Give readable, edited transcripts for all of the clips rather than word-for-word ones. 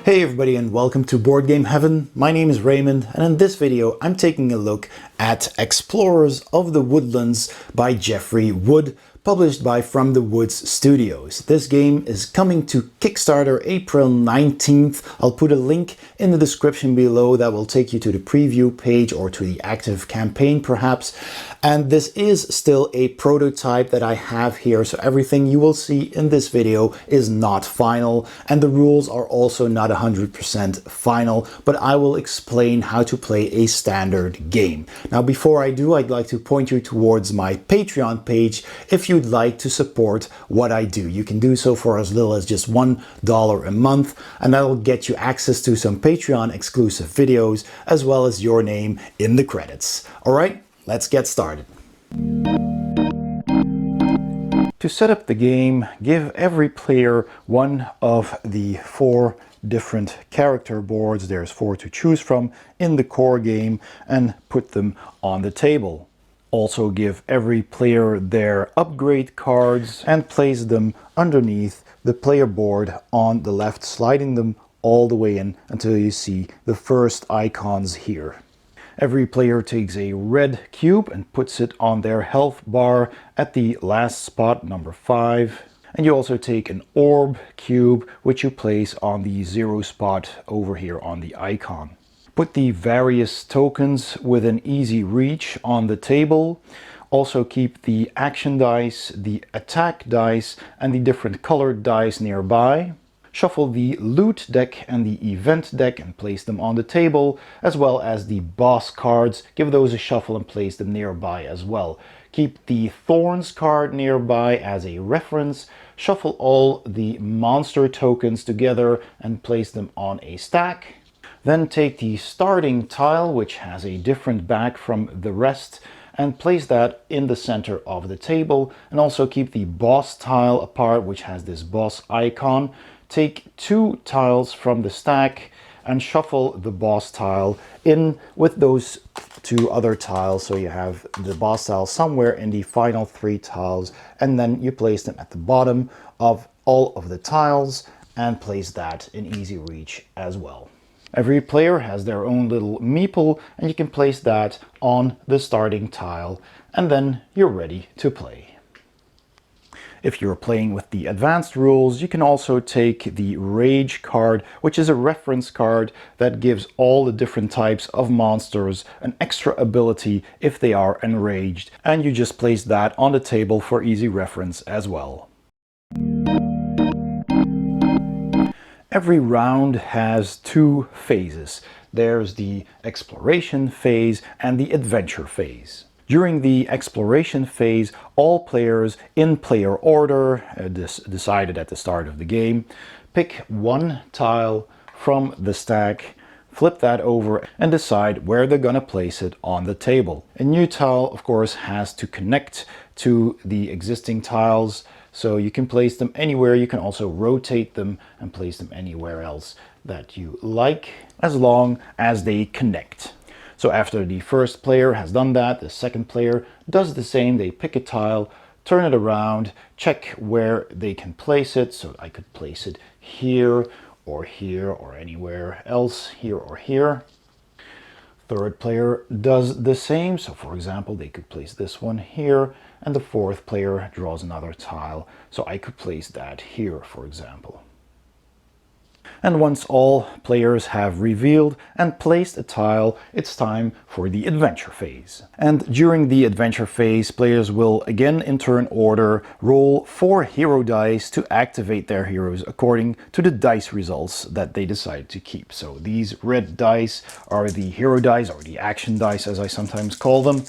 Hey everybody and welcome to Board Game Heaven. My name is Raymond and in this video I'm taking a look at Explorers of the Woodlands by Geoffrey Wood, published by From the Woods Studios. This game is coming to Kickstarter April 19th. I'll put a link in the description below that will take you to the preview page or to the active campaign perhaps. And this is still a prototype that I have here, so everything you will see in this video is not final and the rules are also not 100% final, but I will explain how to play a standard game. Now before I do, I'd like to point you towards my Patreon page if you'd like to support what I do. You can do so for as little as just $1 a month and that'll get you access to some Patreon exclusive videos as well as your name in the credits. Alright, let's get started. To set up the game, give every player one of the 4 different character boards. There's 4 to choose from in the core game and put them on the table. Also give every player their upgrade cards and place them underneath the player board on the left, sliding them all the way in until you see the first icons here. Every player takes a red cube and puts it on their health bar at the last spot, number 5. And you also take an orb cube, which you place on the 0 spot over here on the icon. Put the various tokens within easy reach on the table. Also keep the action dice, the attack dice, and the different colored dice nearby. Shuffle the loot deck and the event deck and place them on the table, as well as the boss cards. Give those a shuffle and place them nearby as well. Keep the Thorns card nearby as a reference. Shuffle all the monster tokens together and place them on a stack. Then take the starting tile, which has a different back from the rest, and place that in the center of the table. And also keep the boss tile apart, which has this boss icon. Take 2 tiles from the stack and shuffle the boss tile in with those 2 other tiles, so you have the boss tile somewhere in the final 3 tiles, and then you place them at the bottom of all of the tiles and place that in easy reach as well. Every player has their own little meeple and you can place that on the starting tile and then you're ready to play. If you're playing with the advanced rules, you can also take the Rage card, which is a reference card that gives all the different types of monsters an extra ability if they are enraged, and you just place that on the table for easy reference as well. Every round has 2 phases. There's the exploration phase and the adventure phase. During the exploration phase, all players in player order, decided at the start of the game, pick 1 tile from the stack, flip that over and decide where they're gonna place it on the table. A new tile, of course, has to connect to the existing tiles, so you can place them anywhere. You can also rotate them and place them anywhere else that you like, as long as they connect. So after the first player has done that, the second player does the same. They pick a tile, turn it around, check where they can place it. So I could place it here or anywhere else, here or here. Third player does the same. So for example, they could place this one here, and the fourth player draws another tile. So I could place that here, for example. And once all players have revealed and placed a tile, it's time for the adventure phase. And during the adventure phase, players will again in turn order roll 4 hero dice to activate their heroes according to the dice results that they decide to keep. So these red dice are the hero dice, or the action dice as I sometimes call them.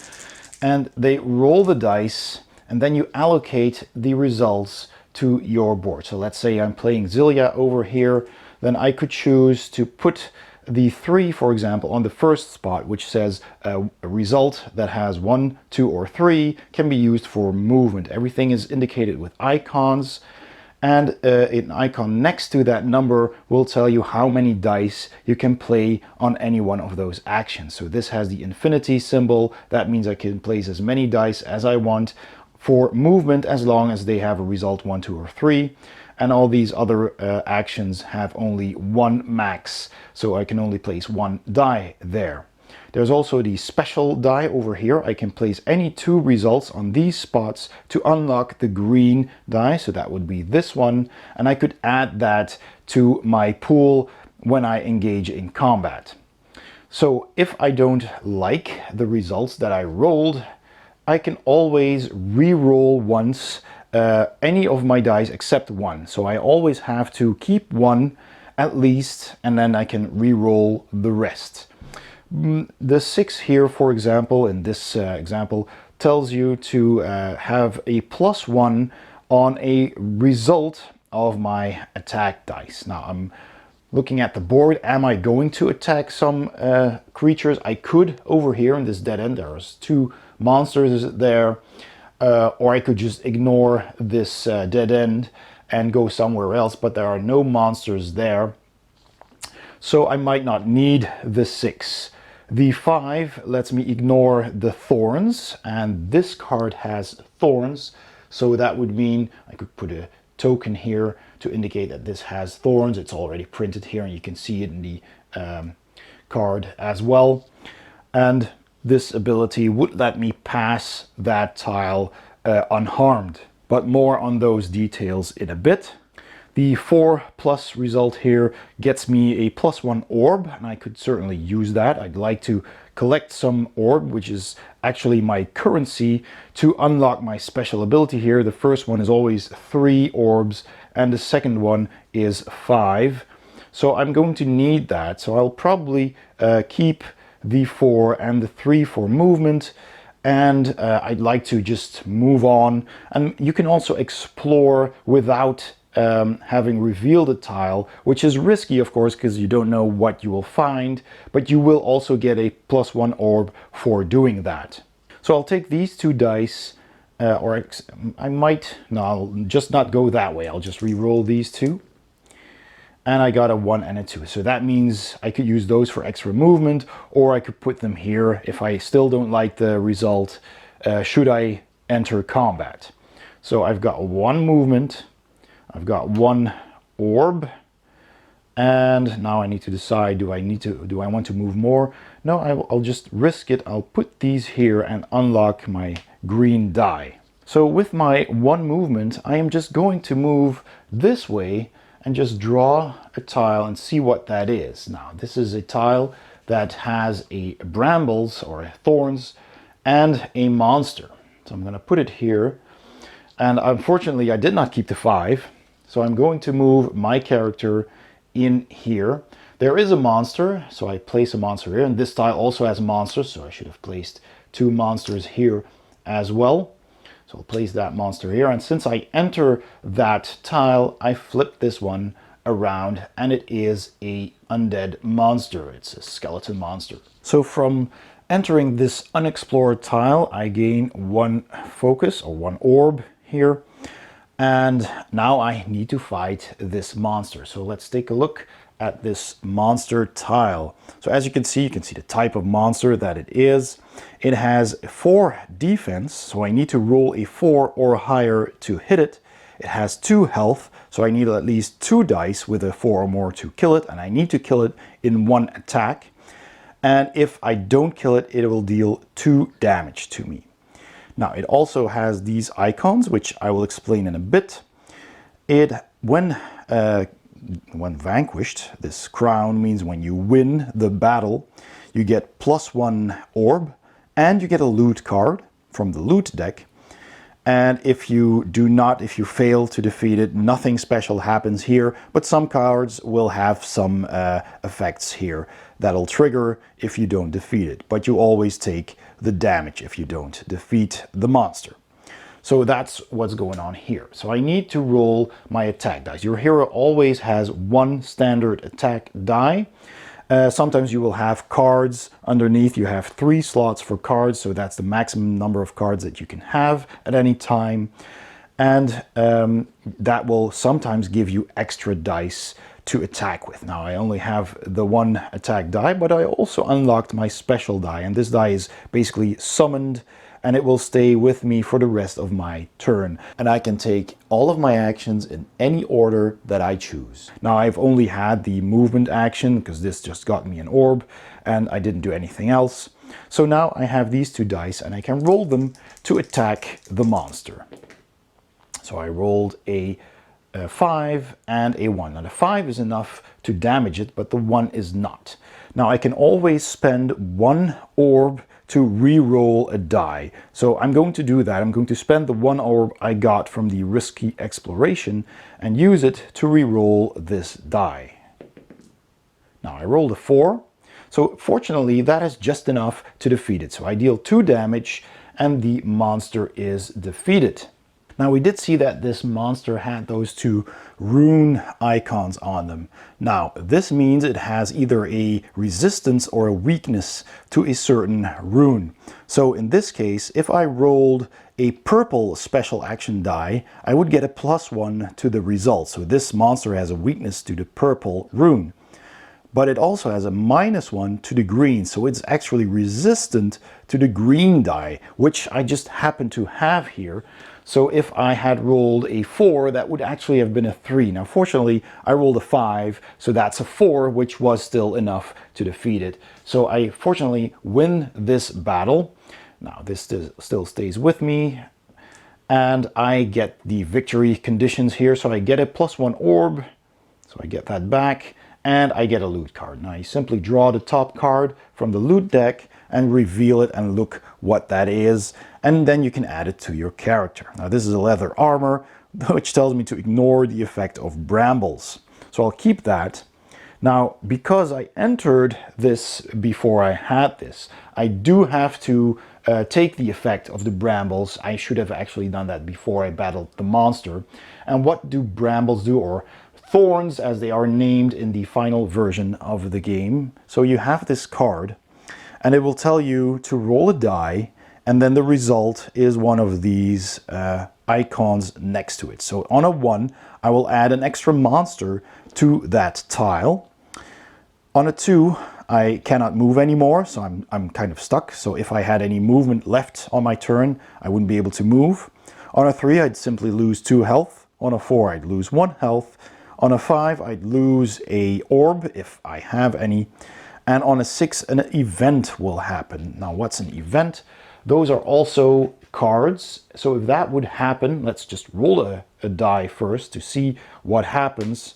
And they roll the dice and then you allocate the results to your board. So let's say I'm playing Zilia over here. Then I could choose to put the 3, for example, on the first spot, which says a result that has 1, 2, or 3 can be used for movement. Everything is indicated with icons, and an icon next to that number will tell you how many dice you can play on any one of those actions. So this has the infinity symbol. That means I can place as many dice as I want for movement as long as they have a result 1, 2, or 3. and all these other actions have only one max, so I can only place one die there. There's also the special die over here. I can place any two results on these spots to unlock the green die, so that would be this one, and I could add that to my pool when I engage in combat. So if I don't like the results that I rolled, I can always re-roll once any of my dice except one. So I always have to keep one at least, and then I can re-roll the rest. The 6 here, for example, in this example, tells you to have a +1 on a result of my attack dice. Now I'm looking at the board. Am I going to attack some creatures? I could over here in this dead end. There's 2 monsters there. Or I could just ignore this dead end and go somewhere else, but there are no monsters there. So I might not need the 6. The 5 lets me ignore the Thorns, and this card has Thorns, so that would mean I could put a token here to indicate that this has Thorns. It's already printed here, and you can see it in the card as well. And this ability would let me pass that tile unharmed, but more on those details in a bit. The 4+ result here gets me a +1 orb, and I could certainly use that. I'd like to collect some orb, which is actually my currency, to unlock my special ability here. The first one is always 3 orbs, and the second one is 5. So I'm going to need that. So I'll probably keep the 4 and the 3 for movement, and I'd like to just move on. And you can also explore without having revealed a tile, which is risky, of course, because you don't know what you will find, but you will also get a +1 orb for doing that. So I'll take these 2 dice, or I might, no, I'll just not go that way. I'll just re-roll these 2. And I got a 1 and a 2. So that means I could use those for extra movement, or I could put them here if I still don't like the result, should I enter combat. So I've got 1 movement, I've got 1 orb, and now I need to decide, do I want to move more? No, I'll just risk it. I'll put these here and unlock my green die. So with my 1 movement, I am just going to move this way and just draw a tile and see what that is. Now, this is a tile that has a brambles or a thorns and a monster. So I'm going to put it here. And unfortunately, I did not keep the 5. So I'm going to move my character in here. There is a monster, so I place a monster here. And this tile also has a monster, so I should have placed 2 monsters here as well. So I'll place that monster here, and since I enter that tile, I flip this one around, and it is a undead monster. It's a skeleton monster. So from entering this unexplored tile, I gain 1 focus, or 1 orb here, and now I need to fight this monster. So let's take a look at this monster tile. So as you can see the type of monster that it is. It has 4 defense, so I need to roll a 4 or higher to hit it. It has 2 health, so I need at least 2 dice with a 4 or more to kill it, and I need to kill it in 1 attack. And if I don't kill it, it will deal 2 damage to me. Now, it also has these icons, which I will explain in a bit. When vanquished, this crown means when you win the battle, you get +1 orb, and you get a loot card from the loot deck. And if you fail to defeat it, nothing special happens here, but some cards will have some effects here that'll trigger if you don't defeat it. But you always take the damage if you don't defeat the monster. So that's what's going on here. So I need to roll my attack dice. Your hero always has 1 standard attack die. Sometimes you will have cards underneath. You have 3 slots for cards, so that's the maximum number of cards that you can have at any time. And that will sometimes give you extra dice to attack with. Now, I only have the 1 attack die, but I also unlocked my special die, and this die is basically summoned and it will stay with me for the rest of my turn. And I can take all of my actions in any order that I choose. Now I've only had the movement action because this just got me an orb and I didn't do anything else. So now I have these 2 dice and I can roll them to attack the monster. So I rolled a 5 and a 1. Now the 5 is enough to damage it, but the 1 is not. Now I can always spend 1 orb to re-roll a die. So I'm going to do that. I'm going to spend the 1 orb I got from the risky exploration and use it to re-roll this die. Now I rolled a 4. So fortunately that is just enough to defeat it. So I deal 2 damage and the monster is defeated. Now we did see that this monster had those 2 rune icons on them. Now this means it has either a resistance or a weakness to a certain rune. So in this case, if I rolled a purple special action die, I would get a +1 to the result. So this monster has a weakness to the purple rune. But it also has a -1 to the green, so it's actually resistant to the green die, which I just happen to have here. So if I had rolled a 4, that would actually have been a 3. Now fortunately I rolled a 5, so that's a 4, which was still enough to defeat it. So I fortunately win this battle. Now this still stays with me, and I get the victory conditions here. So I get a +1 orb, so I get that back, and I get a loot card. Now you simply draw the top card from the loot deck and reveal it and look what that is, and then you can add it to your character. Now this is a leather armor, which tells me to ignore the effect of brambles. So I'll keep that. Now, because I entered this before I had this, I do have to take the effect of the brambles. I should have actually done that before I battled the monster. And what do brambles do, or thorns as they are named in the final version of the game? So you have this card, and it will tell you to roll a die, and then the result is one of these icons next to it. So on a 1, I will add an extra monster to that tile. On a 2, I cannot move anymore, so I'm kind of stuck. So if I had any movement left on my turn, I wouldn't be able to move. On a 3, I'd simply lose 2 health. On a 4, I'd lose 1 health. On a 5, I'd lose a orb, if I have any. And on a 6, an event will happen. Now, what's an event? Those are also cards. So if that would happen, let's just roll a die first to see what happens.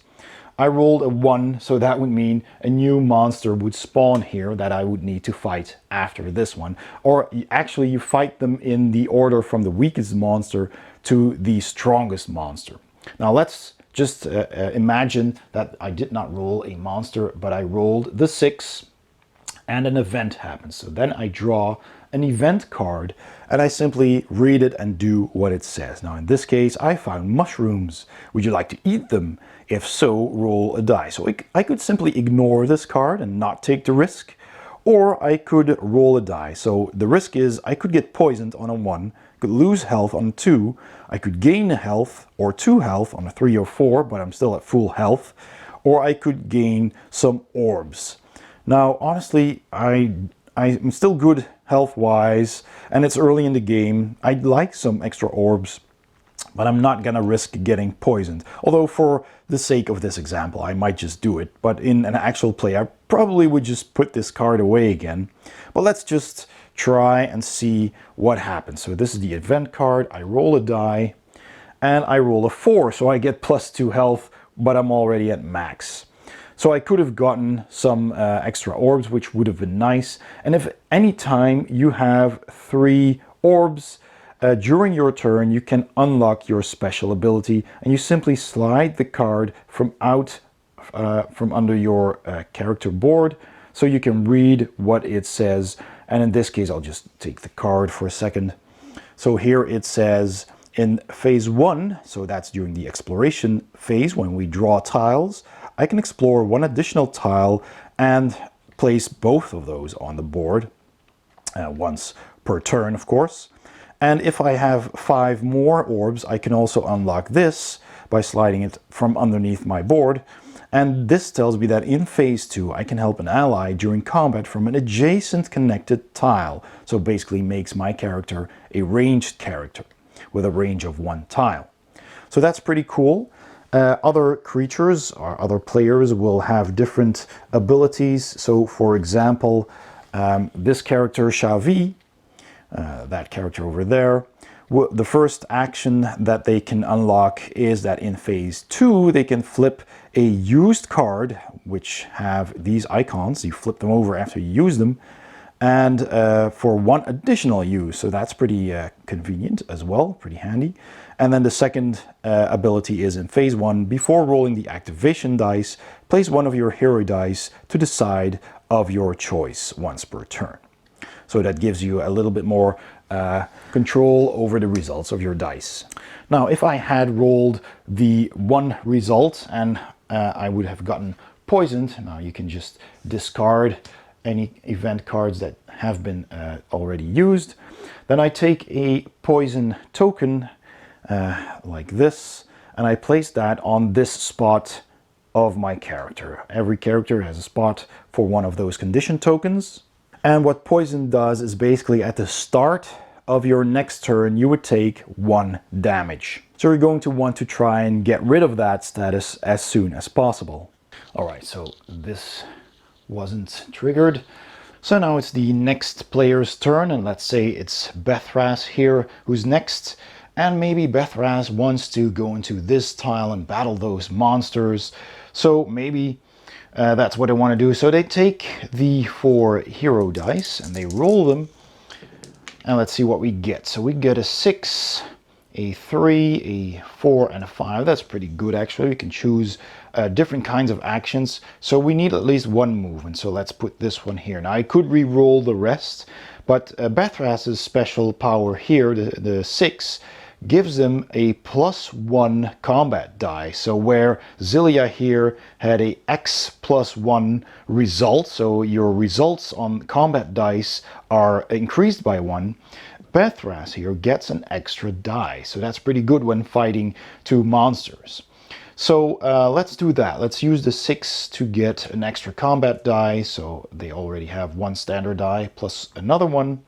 I rolled a 1, so that would mean a new monster would spawn here that I would need to fight after this one. Or actually you fight them in the order from the weakest monster to the strongest monster. Now let's just imagine that I did not roll a monster, but I rolled the 6 and an event happens. So then I draw an event card and I simply read it and do what it says. Now in this case, I found mushrooms. Would you like to eat them? If so, roll a die. So I could simply ignore this card and not take the risk, or I could roll a die. So the risk is I could get poisoned on a 1, could lose health on a 2, I could gain a health or 2 health on a 3 or 4, but I'm still at full health, or I could gain some orbs. Now, honestly, I'm still good health-wise, and it's early in the game. I'd like some extra orbs, but I'm not gonna risk getting poisoned. Although for the sake of this example, I might just do it. But in an actual play, I probably would just put this card away again. But let's just try and see what happens. So this is the event card. I roll a die, and I roll a 4. So I get +2 health, but I'm already at max. So I could have gotten some extra orbs, which would have been nice. And if any time you have 3 orbs, during your turn, you can unlock your special ability, and you simply slide the card from under your character board, so you can read what it says. And in this case, I'll just take the card for a second. So here it says in phase 1, so that's during the exploration phase when we draw tiles, I can explore 1 additional tile and place both of those on the board, once per turn, of course. And if I have 5 more orbs, I can also unlock this by sliding it from underneath my board. And this tells me that in phase 2 I can help an ally during combat from an adjacent connected tile. So basically makes my character a ranged character with a range of 1 tile. So that's pretty cool. Other creatures or other players will have different abilities. So for example, this character Xavi, that character over there, the first action that they can unlock is that in phase 2 they can flip a used card, which have these icons. You flip them over after you use them, and for 1 additional use. So that's pretty convenient as well, pretty handy. And then the second ability is in phase 1, before rolling the activation dice, place 1 of your hero dice to the side of your choice once per turn. So that gives you a little bit more control over the results of your dice. Now, if I had rolled the 1 result and I would have gotten poisoned, now you can just discard any event cards that have been already used. Then I take a poison token like this, and I place that on this spot of my character. Every character has a spot for 1 of those condition tokens. And what poison does is basically at the start of your next turn, you would take 1 damage. So you're going to want to try and get rid of that status as soon as possible. All right, so this wasn't triggered. So now it's the next player's turn, and let's say it's Bethras here who's next. And maybe Bethras wants to go into this tile and battle those monsters. So maybe that's what I want to do. So they take the 4 hero dice and they roll them. And let's see what we get. So we get a 6, a 3, a 4, and a 5. That's pretty good, actually. We can choose different kinds of actions. So we need at least 1 movement. So let's put this one here. Now I could re-roll the rest, but Bethras's special power here, the 6, gives them a +1 combat die. So where Zilia here had a X +1 result, so your results on combat dice are increased by 1, Bethras here gets an extra die. So that's pretty good when fighting 2 monsters. So let's do that. Let's use the 6 to get an extra combat die. So they already have 1 standard die plus another one.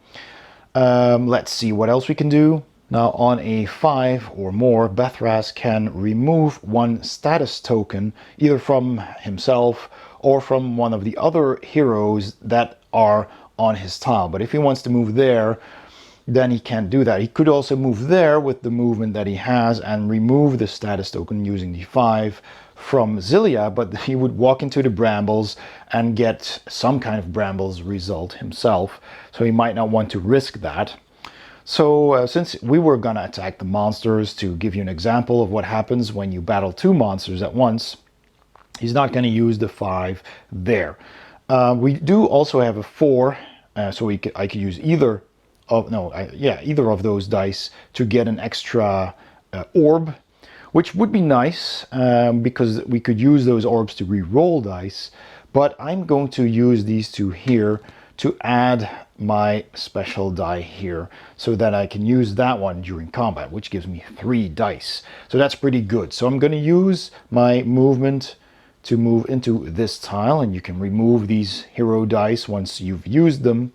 Let's see what else we can do. Now on a 5 or more, Bethras can remove 1 status token either from himself or from one of the other heroes that are on his tile. But if he wants to move there, then he can't do that. He could also move there with the movement that he has and remove the status token using the 5 from Zilia, but he would walk into the brambles and get some kind of brambles result himself. So he might not want to risk that. So since we were gonna attack the monsters, to give you an example of what happens when you battle 2 monsters at once, he's not gonna use the 5 there. We do also have a 4, so I could use either of those dice to get an extra orb, which would be nice because we could use those orbs to re-roll dice. But I'm going to use these 2 here to add my special die here so that I can use that one during combat, which gives me 3 dice. So that's pretty good. So I'm going to use my movement to move into this tile, and you can remove these hero dice once you've used them.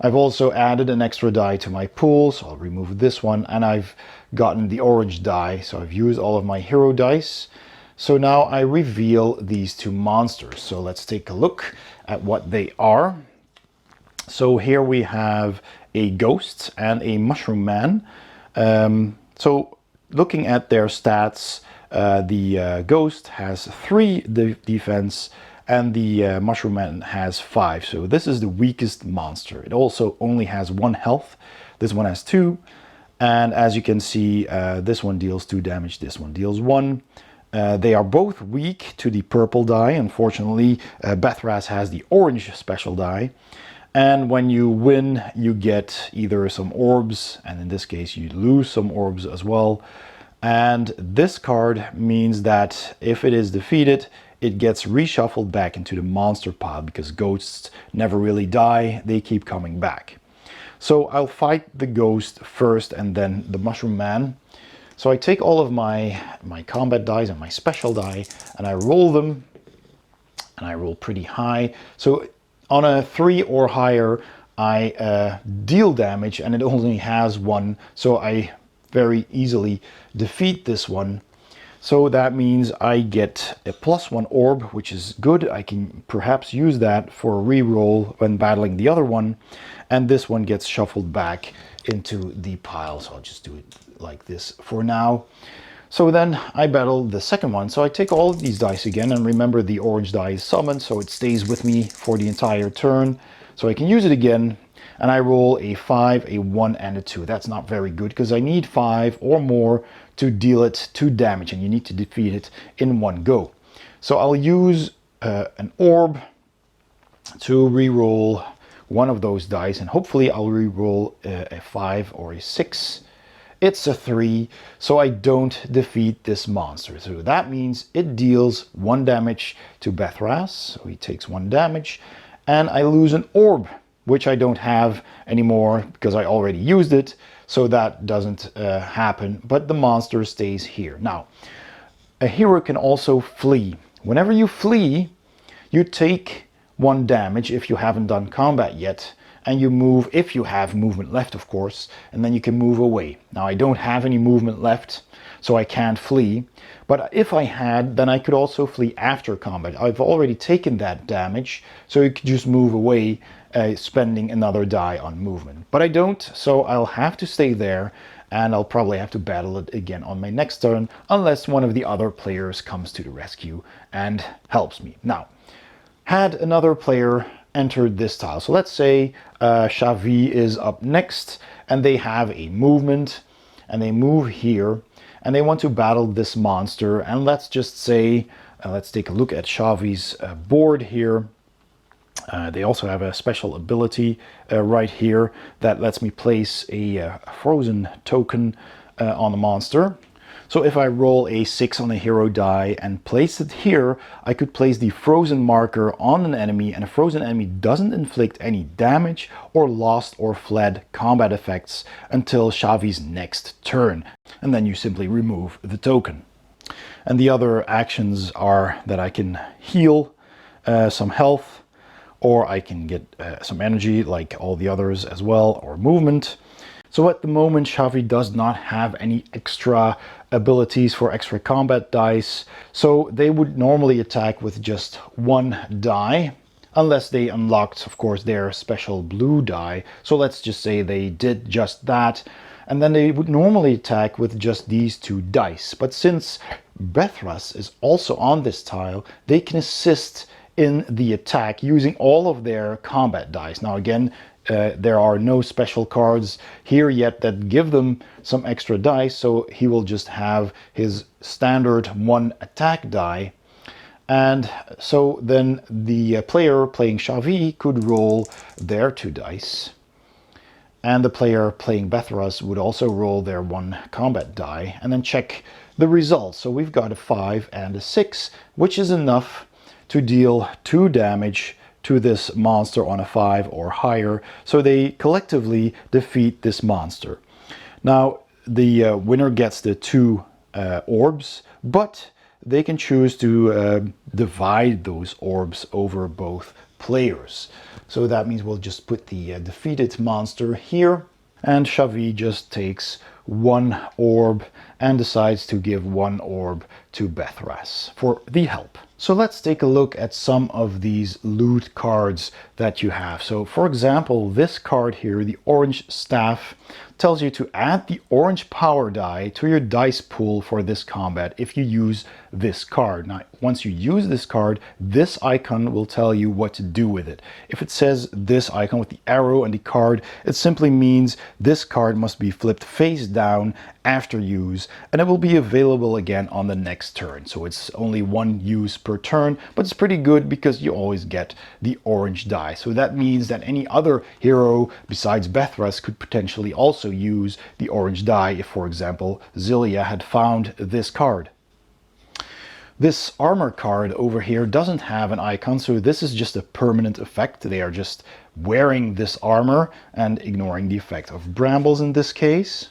I've also added an extra die to my pool, so I'll remove this one, and I've gotten the orange die, so I've used all of my hero dice. So now I reveal these 2 monsters. So let's take a look at what they are. So here we have a ghost and a mushroom man. So looking at their stats, the ghost has 3 defense and the mushroom man has 5. So this is the weakest monster. It also only has 1 health. This one has 2. And as you can see, this one deals 2 damage, this one deals 1. They are both weak to the purple die. Unfortunately, Bethras has the orange special die. And when you win, you get either some orbs, and in this case you lose some orbs as well. And this card means that if it is defeated, it gets reshuffled back into the monster pile, because ghosts never really die, they keep coming back. So I'll fight the ghost first and then the mushroom man. So I take all of my combat dice and my special die and I roll them, and I roll pretty high. So on a 3 or higher, I deal damage, and it only has 1, so I very easily defeat this one. So that means I get a +1 orb, which is good. I can perhaps use that for a reroll when battling the other one, and this one gets shuffled back into the pile. So I'll just do it like this for now. So then I battle the second one. So I take all of these dice again, and remember the orange die is summoned, so it stays with me for the entire turn. So I can use it again, and I roll a 5, a 1, and a 2. That's not very good because I need 5 or more to deal it 2 damage, and you need to defeat it in one go. So I'll use an orb to re-roll one of those dice, and hopefully I'll re-roll a 5 or a 6. It's a 3, so I don't defeat this monster. So that means it deals 1 damage to Bethras, so he takes 1 damage, and I lose an orb, which I don't have anymore because I already used it, so that doesn't happen, but the monster stays here. Now, a hero can also flee. Whenever you flee, you take 1 damage if you haven't done combat yet, and you move if you have movement left, of course, and then you can move away. Now, I don't have any movement left, so I can't flee, but if I had, then I could also flee after combat. I've already taken that damage, so you could just move away, spending another die on movement. But I don't, so I'll have to stay there, and I'll probably have to battle it again on my next turn, unless one of the other players comes to the rescue and helps me. Now, had another player entered this tile, so let's say Xavi is up next, and they have a movement, and they move here, and they want to battle this monster, and let's just say, let's take a look at Xavi's board here. They also have a special ability right here that lets me place a frozen token on the monster. So if I roll a 6 on the hero die and place it here, I could place the frozen marker on an enemy, and a frozen enemy doesn't inflict any damage or lost or fled combat effects until Xavi's next turn. And then you simply remove the token. And the other actions are that I can heal some health, or I can get some energy like all the others as well, or movement. So at the moment, Xavi does not have any extra abilities for extra combat dice, so they would normally attack with just 1 die, unless they unlocked, of course, their special blue die. So let's just say they did just that, and then they would normally attack with just these 2 dice. But since Bethras is also on this tile, they can assist in the attack using all of their combat dice. Now again, there are no special cards here yet that give them some extra dice, so he will just have his standard 1 attack die. And so then the player playing Xavi could roll their 2 dice, and the player playing Bethras would also roll their 1 combat die and then check the results. So we've got a 5 and a 6, which is enough to deal 2 damage to this monster on a 5 or higher. So they collectively defeat this monster. Now, the winner gets the 2 orbs, but they can choose to divide those orbs over both players. So that means we'll just put the defeated monster here, and Xavi just takes 1 orb and decides to give 1 orb to Bethras for the help. So let's take a look at some of these loot cards that you have. So for example, this card here, the orange staff, tells you to add the orange power die to your dice pool for this combat if you use this card. Now, once you use this card, this icon will tell you what to do with it. If it says this icon with the arrow and the card, it simply means this card must be flipped face down after use, and it will be available again on the next turn. So it's only 1 use per turn, but it's pretty good because you always get the orange die. So that means that any other hero besides Bethras could potentially also use the orange die if, for example, Zilia had found this card. This armor card over here doesn't have an icon, so this is just a permanent effect. They are just wearing this armor and ignoring the effect of brambles in this case.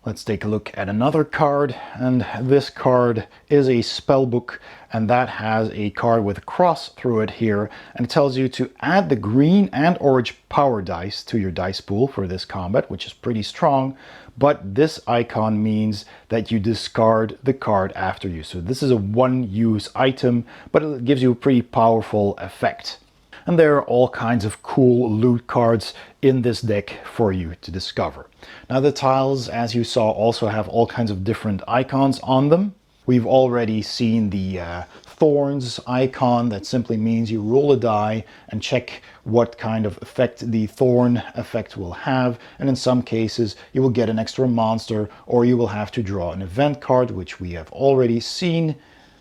Let's take a look at another card, and this card is a spell book, and that has a card with a cross through it here, and it tells you to add the green and orange power dice to your dice pool for this combat, which is pretty strong, but this icon means that you discard the card after you. So this is a one-use item, but it gives you a pretty powerful effect. And there are all kinds of cool loot cards in this deck for you to discover. Now the tiles, as you saw, also have all kinds of different icons on them. We've already seen the Thorns icon. That simply means you roll a die and check what kind of effect the Thorn effect will have. And in some cases, you will get an extra monster, or you will have to draw an event card, which we have already seen.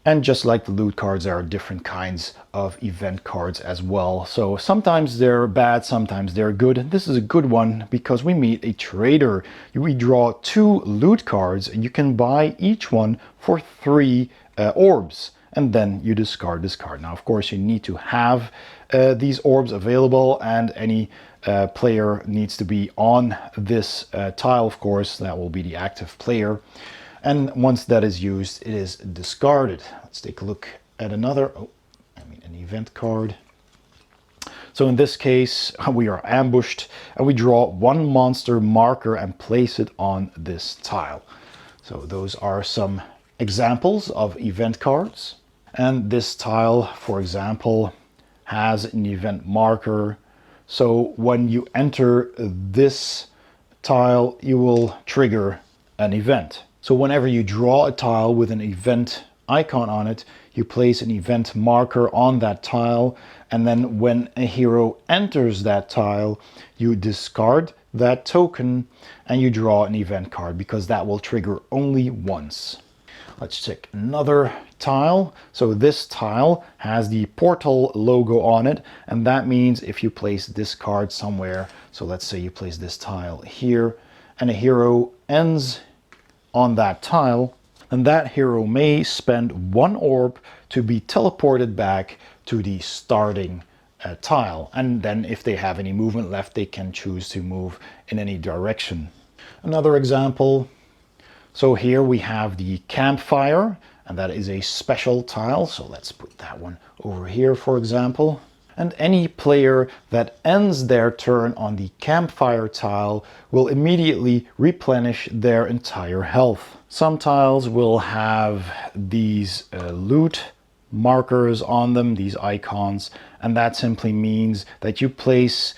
And just like the loot cards, there are different kinds of event cards as well. So sometimes they're bad, sometimes they're good. This is a good one because we meet a trader. We draw 2 loot cards, and you can buy each one for 3 orbs. And then you discard this card. Now, of course, you need to have these orbs available, and any player needs to be on this tile, of course. That will be the active player. And once that is used, it is discarded. Let's take a look at another, an event card. So in this case, we are ambushed, and we draw 1 monster marker and place it on this tile. So those are some examples of event cards. And this tile, for example, has an event marker. So when you enter this tile, you will trigger an event. So whenever you draw a tile with an event icon on it, you place an event marker on that tile, and then when a hero enters that tile, you discard that token and you draw an event card, because that will trigger only once. Let's check another tile. So this tile has the portal logo on it, and that means if you place this card somewhere, so let's say you place this tile here, and a hero ends on that tile, and that hero may spend 1 orb to be teleported back to the starting tile. And then if they have any movement left, they can choose to move in any direction. Another example. So here we have the campfire, and that is a special tile. So let's put that one over here, for example. And any player that ends their turn on the campfire tile will immediately replenish their entire health. Some tiles will have these loot markers on them, these icons, and that simply means that you place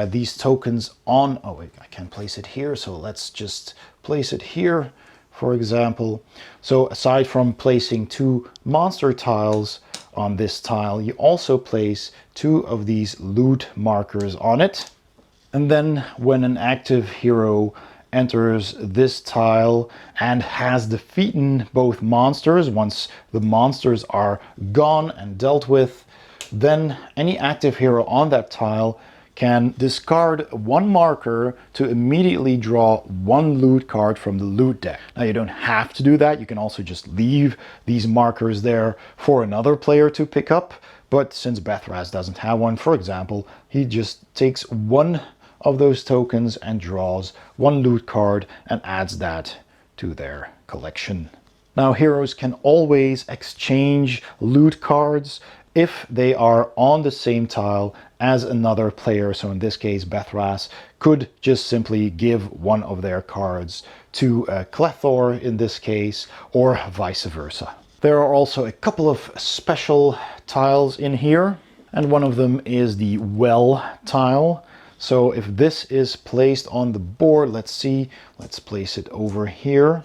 these tokens on... Oh wait, I can't place it here, so let's just place it here, for example. So aside from placing 2 monster tiles on this tile, you also place 2 of these loot markers on it. And then when an active hero enters this tile and has defeated both monsters, once the monsters are gone and dealt with, then any active hero on that tile can discard 1 marker to immediately draw 1 loot card from the loot deck. Now you don't have to do that. You can also just leave these markers there for another player to pick up. But since Bethras doesn't have one, for example, he just takes 1 of those tokens and draws 1 loot card and adds that to their collection. Now heroes can always exchange loot cards if they are on the same tile as another player. So in this case, Bethras could just simply give 1 of their cards to Clethor in this case, or vice versa. There are also a couple of special tiles in here, and one of them is the well tile. So if this is placed on the board, let's place it over here.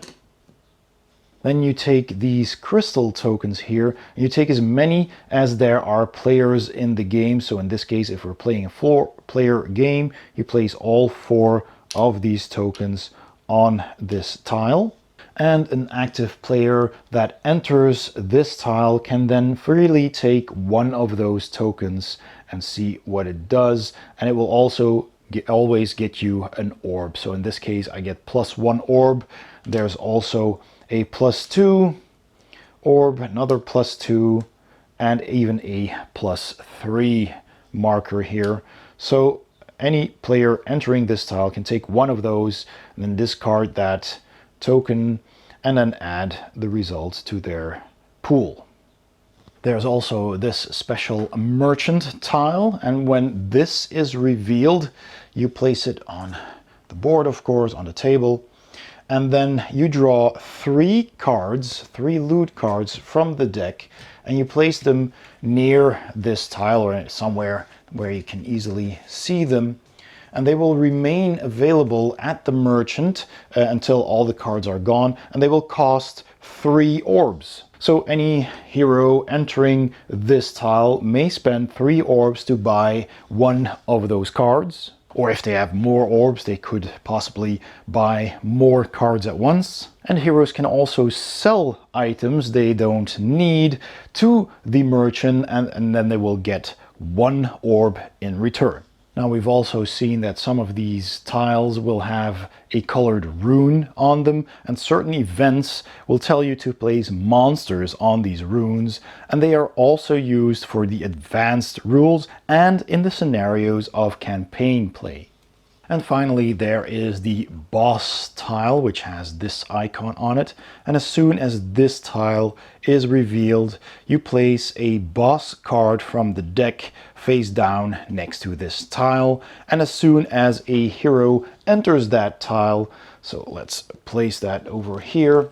Then you take these crystal tokens here, and you take as many as there are players in the game. So in this case, if we're playing a 4-player game, you place all 4 of these tokens on this tile. And an active player that enters this tile can then freely take 1 of those tokens and see what it does. And it will also always get you an orb. So in this case, I get +1 orb. There's also a +2 orb, another +2, and even a +3 marker here. So any player entering this tile can take 1 of those and then discard that token and then add the results to their pool. There's also this special merchant tile, and when this is revealed, you place it on the board, of course, on the table, and then you draw 3 cards, 3 loot cards from the deck, and you place them near this tile or somewhere where you can easily see them, and they will remain available at the merchant until all the cards are gone, and they will cost 3 orbs. So any hero entering this tile may spend 3 orbs to buy one of those cards. Or if they have more orbs, they could possibly buy more cards at once. And heroes can also sell items they don't need to the merchant, and then they will get 1 orb in return. Now we've also seen that some of these tiles will have a colored rune on them, and certain events will tell you to place monsters on these runes, and they are also used for the advanced rules and in the scenarios of campaign play. And finally, there is the boss tile, which has this icon on it. And as soon as this tile is revealed, you place a boss card from the deck face down next to this tile. And as soon as a hero enters that tile, so let's place that over here,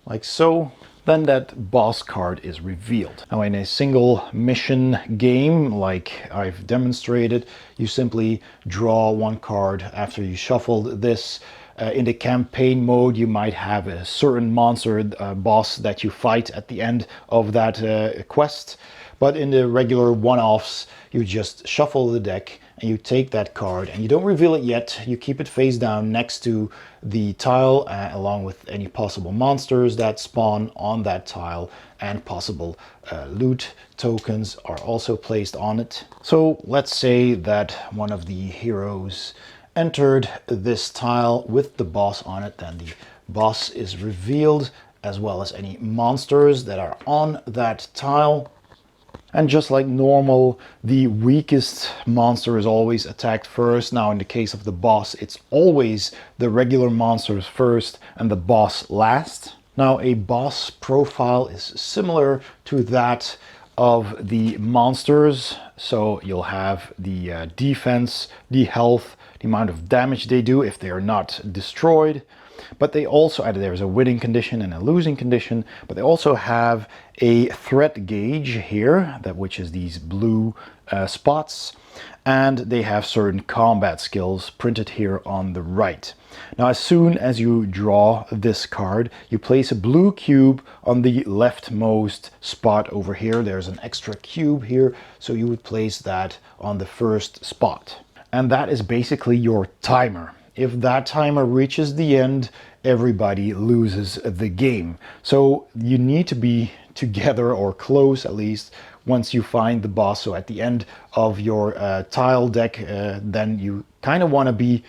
like so, then that boss card is revealed. Now in a single mission game, like I've demonstrated, you simply draw 1 card after you shuffled this. In the campaign mode, you might have a certain monster boss that you fight at the end of that quest. But in the regular one-offs, you just shuffle the deck and you take that card and you don't reveal it yet. You keep it face down next to the tile along with any possible monsters that spawn on that tile, and possible loot tokens are also placed on it. So let's say that one of the heroes entered this tile with the boss on it, then the boss is revealed as well as any monsters that are on that tile. And just like normal, the weakest monster is always attacked first. Now in the case of the boss, it's always the regular monsters first and the boss last. Now a boss profile is similar to that of the monsters. So you'll have the defense, the health, the amount of damage they do if they are not destroyed. But they also, there's a winning condition and a losing condition, but they also have a threat gauge here, which is these blue spots, and they have certain combat skills printed here on the right. Now as soon as you draw this card, you place a blue cube on the leftmost spot over here. There's an extra cube here, so you would place that on the first spot. And that is basically your timer. If that timer reaches the end, everybody loses the game. So you need to be together, or close at least, once you find the boss. So at the end of your tile deck, then you kind of want to be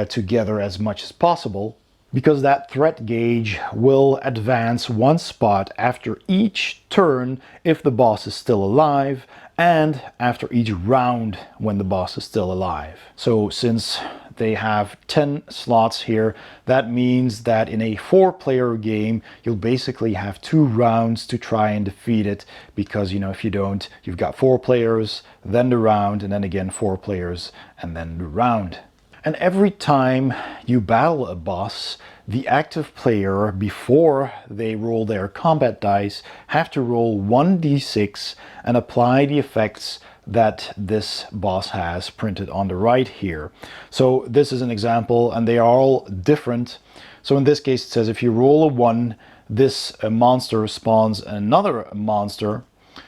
together as much as possible, because that threat gauge will advance 1 spot after each turn if the boss is still alive, and after each round when the boss is still alive. So since they have 10 slots here, that means that in a 4-player game, you'll basically have 2 rounds to try and defeat it, because, you know, if you don't, you've got 4 players, then the round, and then again 4 players, and then the round. And every time you battle a boss, the active player, before they roll their combat dice, have to roll 1d6 and apply the effects that this boss has printed on the right here. So this is an example, and they are all different. So in this case, it says if you roll a 1, this monster spawns another monster.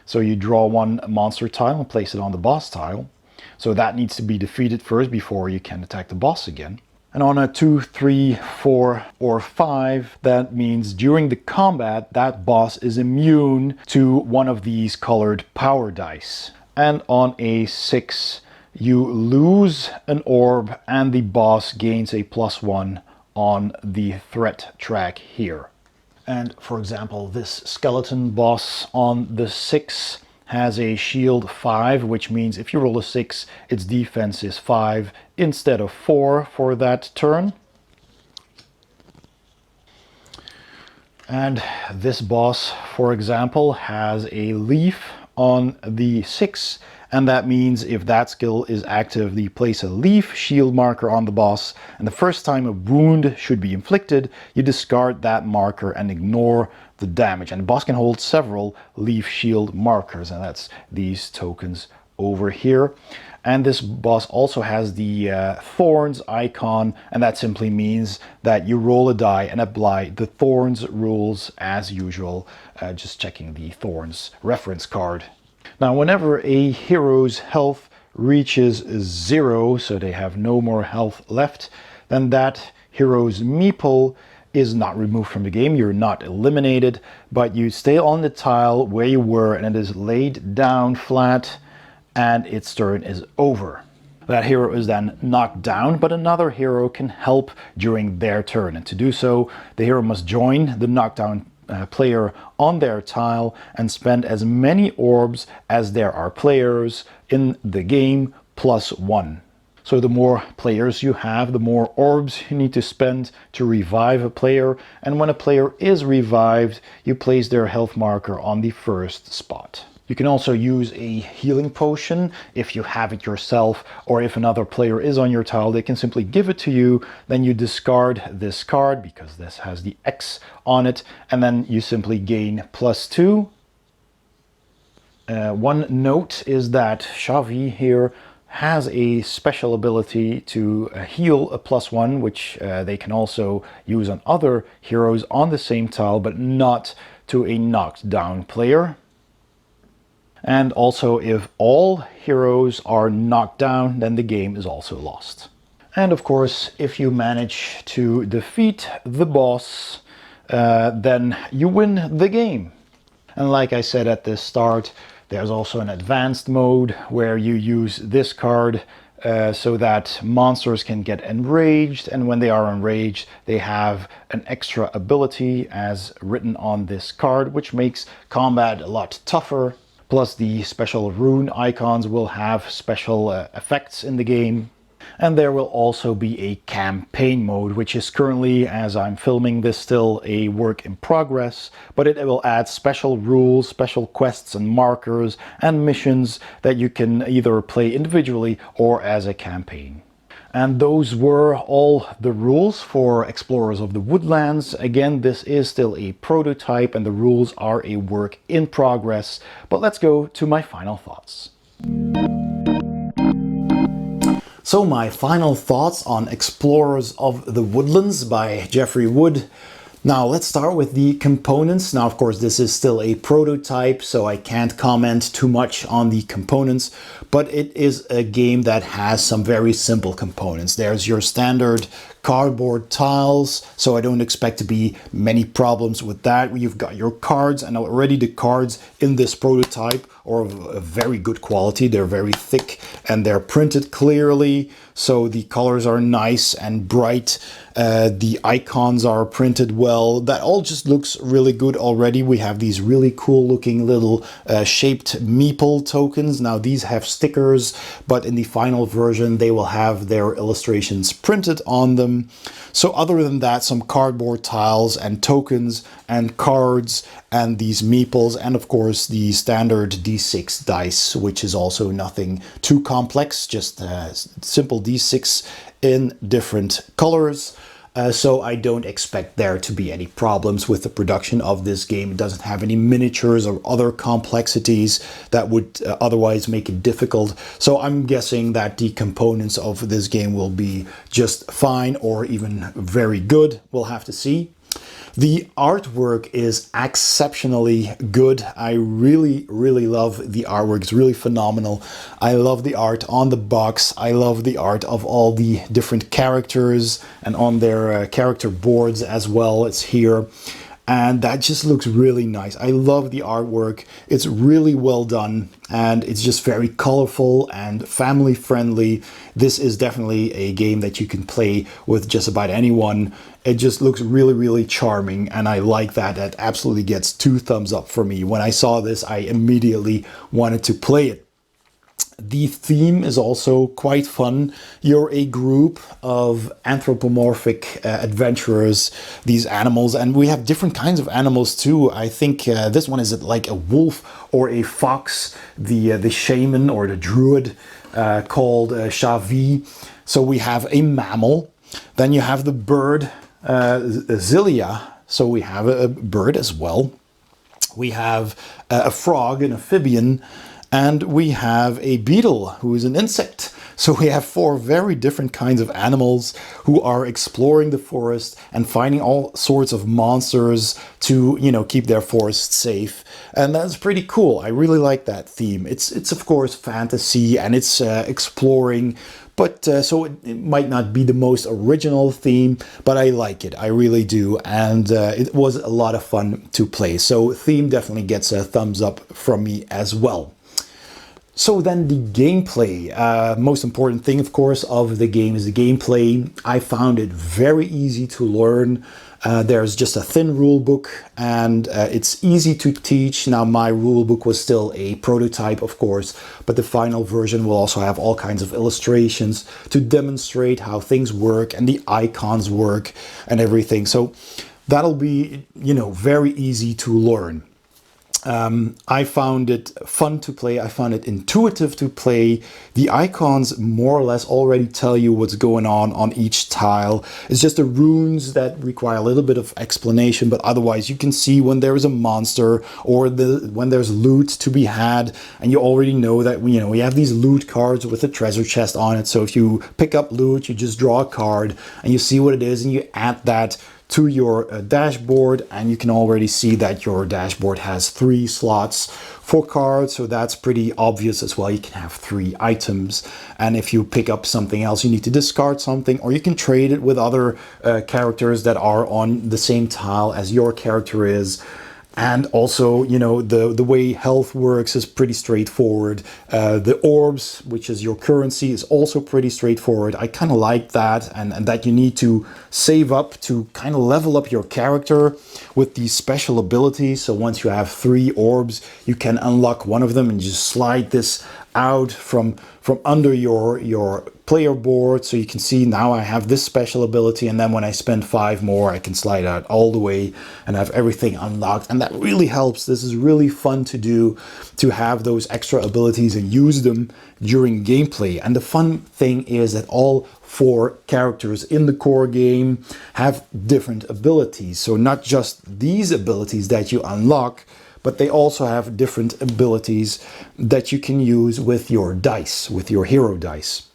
So you draw 1 monster tile and place it on the boss tile. So that needs to be defeated first before you can attack the boss again. And on a 2, 3, 4, or 5, that means during the combat, that boss is immune to one of these colored power dice. And on a 6, you lose an orb and the boss gains a +1 on the threat track here. And for example, this skeleton boss on the 6 has a shield 5, which means if you roll a 6, its defense is 5 instead of 4 for that turn. And this boss, for example, has a leaf on the 6, and that means if that skill is active, you place a leaf shield marker on the boss, and the first time a wound should be inflicted, you discard that marker and ignore the damage. And the boss can hold several leaf shield markers, and that's these tokens over here. And this boss also has the Thorns icon, and that simply means that you roll a die and apply the Thorns rules as usual, just checking the Thorns reference card. Now, whenever a hero's health reaches 0, so they have no more health left, then that hero's meeple is not removed from the game. You're not eliminated, but you stay on the tile where you were, and it is laid down flat, and its turn is over. That hero is then knocked down, but another hero can help during their turn. And to do so, the hero must join the knockdown player on their tile and spend as many orbs as there are players in the game +1. So the more players you have, the more orbs you need to spend to revive a player. And when a player is revived, you place their health marker on the first spot. You can also use a healing potion if you have it yourself, or if another player is on your tile, they can simply give it to you. Then you discard this card because this has the X on it, and then you simply gain +2. One note is that Geoffrey here has a special ability to heal a +1, which they can also use on other heroes on the same tile, but not to a knocked down player. And also, if all heroes are knocked down, then the game is also lost. And of course, if you manage to defeat the boss, then you win the game. And like I said at the start, there's also an advanced mode where you use this card so that monsters can get enraged, and when they are enraged, they have an extra ability as written on this card, which makes combat a lot tougher. Plus, the special rune icons will have special effects in the game. And there will also be a campaign mode, which is currently, as I'm filming this, still a work in progress, but it will add special rules, special quests and markers and missions that you can either play individually or as a campaign. And those were all the rules for Explorers of the Woodlands. Again, this is still a prototype and the rules are a work in progress. But let's go to my final thoughts. So my final thoughts on Explorers of the Woodlands by Geoffrey Wood. Now let's start with the components. Now, of course, this is still a prototype, so I can't comment too much on the components, but it is a game that has some very simple components. There's your standard cardboard tiles, so I don't expect to be many problems with that. You've got your cards, and already the cards in this prototype are of a very good quality. They're very thick and they're printed clearly, so the colors are nice and bright. The icons are printed well. That all just looks really good already. We have these really cool looking little shaped meeple tokens. Now these have stickers, but in the final version they will have their illustrations printed on them. So other than that, some cardboard tiles and tokens and cards and these meeples, and of course the standard D6 dice, which is also nothing too complex, just simple D6 in different colors. So I don't expect there to be any problems with the production of this game. It doesn't have any miniatures or other complexities that would otherwise make it difficult. So I'm guessing that the components of this game will be just fine or even very good. We'll have to see. The artwork is exceptionally good. I really love the artwork. It's really phenomenal. I love the art on the box. I love the art of all the different characters and on their character boards as well. It's here. And that just looks really nice. I love the artwork. It's really well done and it's just very colorful and family friendly. This is definitely a game that you can play with just about anyone. It just looks really charming and I like that. That absolutely gets 2 thumbs up for me. When I saw this, I immediately wanted to play it. The theme is also quite fun. You're a group of anthropomorphic adventurers, these animals, and we have different kinds of animals too. I think this one is like a wolf or a fox, the shaman or the druid called Shavi. So we have a mammal. Then you have the bird Zilia. So we have a bird as well. We have a frog, an amphibian, and we have a beetle who is an insect. So we have 4 very different kinds of animals who are exploring the forest and finding all sorts of monsters to, you know, keep their forest safe. And that's pretty cool. I really like that theme. It's of course fantasy and it's exploring. But so it might not be the most original theme, but I like it. I really do. And it was a lot of fun to play. So theme definitely gets a thumbs up from me as well. So then the gameplay, most important thing, of course, of the game is the gameplay. I found it very easy to learn. There's just a thin rule book and it's easy to teach. Now my rule book was still a prototype, of course, but the final version will also have all kinds of illustrations to demonstrate how things work and the icons work and everything. So that'll be, you know, very easy to learn. I found it fun to play. I found it intuitive to play. The icons more or less already tell you what's going on each tile. It's just the runes that require a little bit of explanation, but otherwise you can see when there is a monster or when there's loot to be had, and you already know that, you know, we have these loot cards with a treasure chest on it. So if you pick up loot, you just draw a card and you see what it is and you add that to your dashboard, and you can already see that your dashboard has 3 slots for cards, so that's pretty obvious as well. You can have 3 items, and if you pick up something else, you need to discard something, or you can trade it with other characters that are on the same tile as your character is. And also, you know, the way health works is pretty straightforward. The orbs, which is your currency, is also pretty straightforward. I kind of like that, and that you need to save up to kind of level up your character with these special abilities. So once you have 3 orbs, you can unlock one of them and just slide this out from under your player board. So you can see now I have this special ability, and then when I spend 5 more, I can slide out all the way and have everything unlocked. And that really helps. This is really fun to do, to have those extra abilities and use them during gameplay. And the fun thing is that all 4 characters in the core game have different abilities. So not just these abilities that you unlock, but they also have different abilities that you can use with your dice, with your hero dice.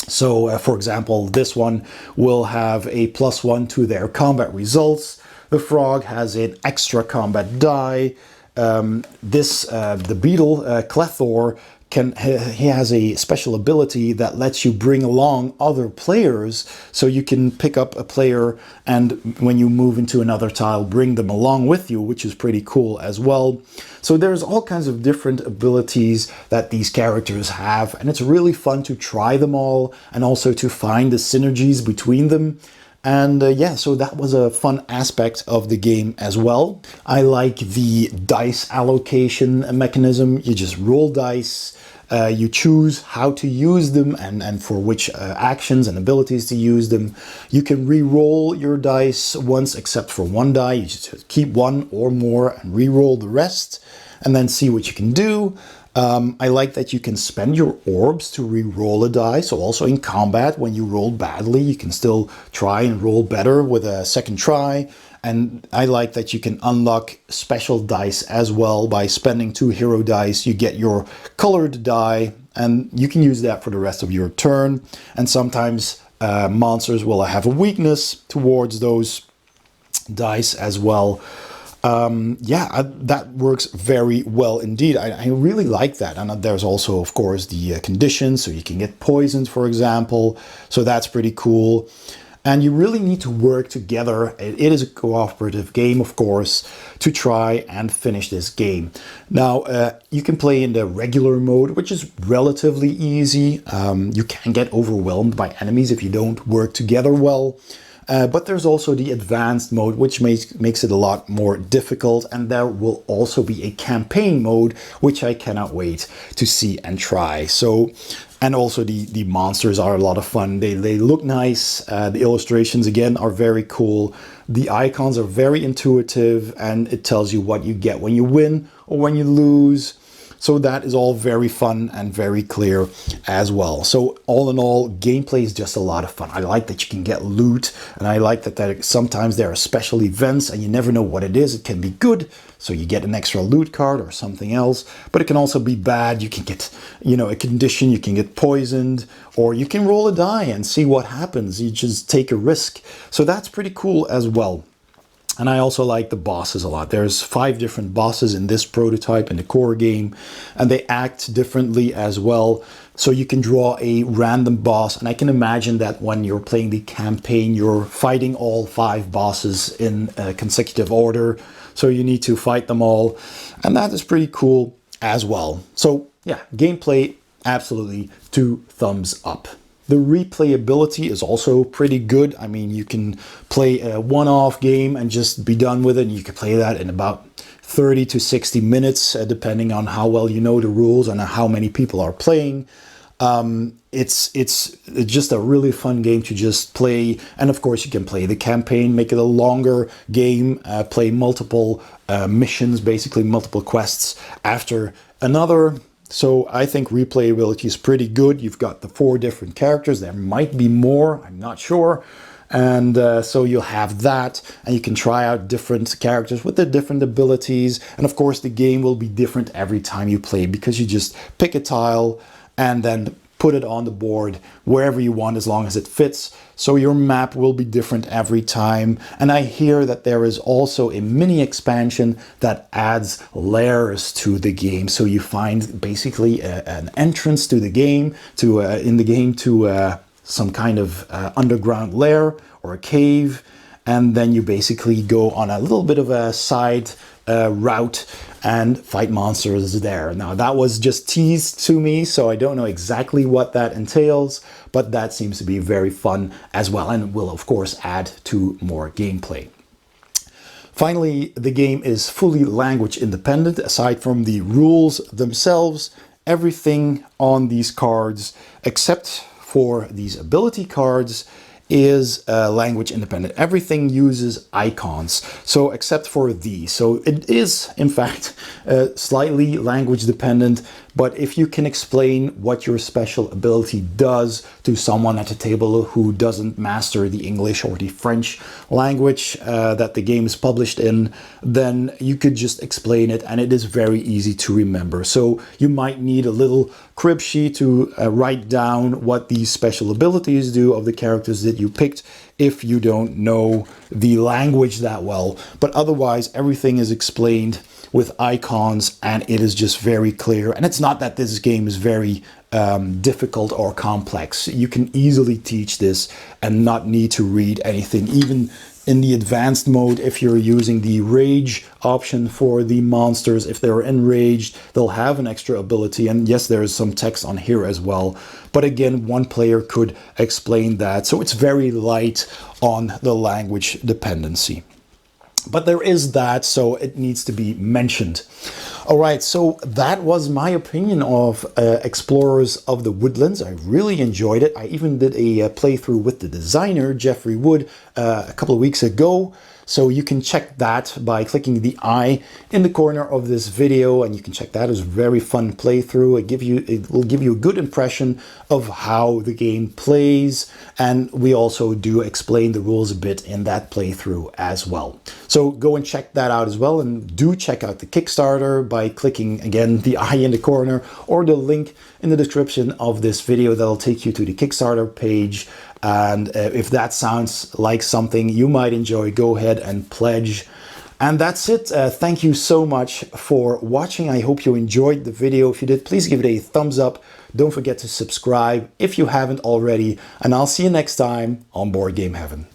So for example, this one will have a +1 to their combat results. The frog has an extra combat die. The beetle, Clethor, he has a special ability that lets you bring along other players, so you can pick up a player and when you move into another tile, bring them along with you, which is pretty cool as well. So there's all kinds of different abilities that these characters have, and it's really fun to try them all and also to find the synergies between them. And yeah, so that was a fun aspect of the game as well. I like the dice allocation mechanism. You just roll dice, you choose how to use them and for which actions and abilities to use them. You can re-roll your dice once, except for 1 die. You just keep 1 or more and re-roll the rest, and then see what you can do. I like that you can spend your orbs to re-roll a die. So also in combat, when you roll badly, you can still try and roll better with a second try. And I like that you can unlock special dice as well. By spending 2 hero dice, you get your colored die, and you can use that for the rest of your turn. And sometimes monsters will have a weakness towards those dice as well. Yeah, that works very well indeed. I really like that. And there's also, of course, the conditions, so you can get poisoned, for example. So that's pretty cool. And you really need to work together. It is a cooperative game, of course, to try and finish this game. Now, you can play in the regular mode, which is relatively easy. You can get overwhelmed by enemies if you don't work together well. But there's also the advanced mode, which makes it a lot more difficult. And there will also be a campaign mode, which I cannot wait to see and try. So, and also the monsters are a lot of fun. They look nice. The illustrations, again, are very cool. The icons are very intuitive, and it tells you what you get when you win or when you lose. So that is all very fun and very clear as well. So all in all, gameplay is just a lot of fun. I like that you can get loot, and I like that sometimes there are special events and you never know what it is. It can be good, so you get an extra loot card or something else, but it can also be bad. You can get, a condition, you can get poisoned, or you can roll a die and see what happens. You just take a risk. So that's pretty cool as well. And I also like the bosses a lot. There's 5 different bosses in this prototype in the core game, and they act differently as well. So you can draw a random boss, and I can imagine that when you're playing the campaign, you're fighting all 5 bosses in consecutive order. So you need to fight them all, and that is pretty cool as well. So yeah, gameplay, absolutely 2 thumbs up. The replayability is also pretty good. I mean, you can play a one-off game and just be done with it. And you can play that in about 30 to 60 minutes, depending on how well you know the rules and how many people are playing. It's just a really fun game to just play. And of course, you can play the campaign, make it a longer game, play multiple missions, basically multiple quests after another. So I think replayability is pretty good. You've got the 4 different characters. There might be more, I'm not sure. And so you'll have that, and you can try out different characters with their different abilities. And of course, the game will be different every time you play, because you just pick a tile and then put it on the board wherever you want, as long as it fits. So your map will be different every time. And I hear that there is also a mini expansion that adds layers to the game. So you find basically an entrance to the game, to some kind of underground lair or a cave. And then you basically go on a little bit of a side route and fight monsters there. Now, that was just teased to me, so I don't know exactly what that entails, but that seems to be very fun as well, and will of course add to more gameplay. Finally, the game is fully language independent. Aside from the rules themselves, everything on these cards, except for these ability cards, is language independent. Everything uses icons, so except for these. So it is, in fact, slightly language dependent, but if you can explain what your special ability does to someone at the table who doesn't master the English or the French language that the game is published in, then you could just explain it, and it is very easy to remember. So you might need a little crib sheet to write down what these special abilities do of the characters that you picked if you don't know the language that well. But otherwise, everything is explained with icons, and it is just very clear. And it's not that this game is very difficult or complex. You can easily teach this and not need to read anything. Even in the advanced mode, if you're using the rage option for the monsters, if they're enraged, they'll have an extra ability. And yes, there is some text on here as well. But again, one player could explain that. So it's very light on the language dependency. But there is that, so it needs to be mentioned. All right, so that was my opinion of Explorers of the Woodlands. I really enjoyed it. I even did a playthrough with the designer, Geoffrey Wood, a couple of weeks ago. So you can check that by clicking the I in the corner of this video, and you can check that. It's a very fun playthrough. It will give you a good impression of how the game plays, and we also do explain the rules a bit in that playthrough as well. So go and check that out as well, and do check out the Kickstarter by clicking again the I in the corner or the link in the description of this video. That'll take you to the Kickstarter page. And if that sounds like something you might enjoy, go ahead and pledge. And that's it. Thank you so much for watching. I hope you enjoyed the video. If you did, please give it a thumbs up. Don't forget to subscribe if you haven't already. And I'll see you next time on Board Game Heaven.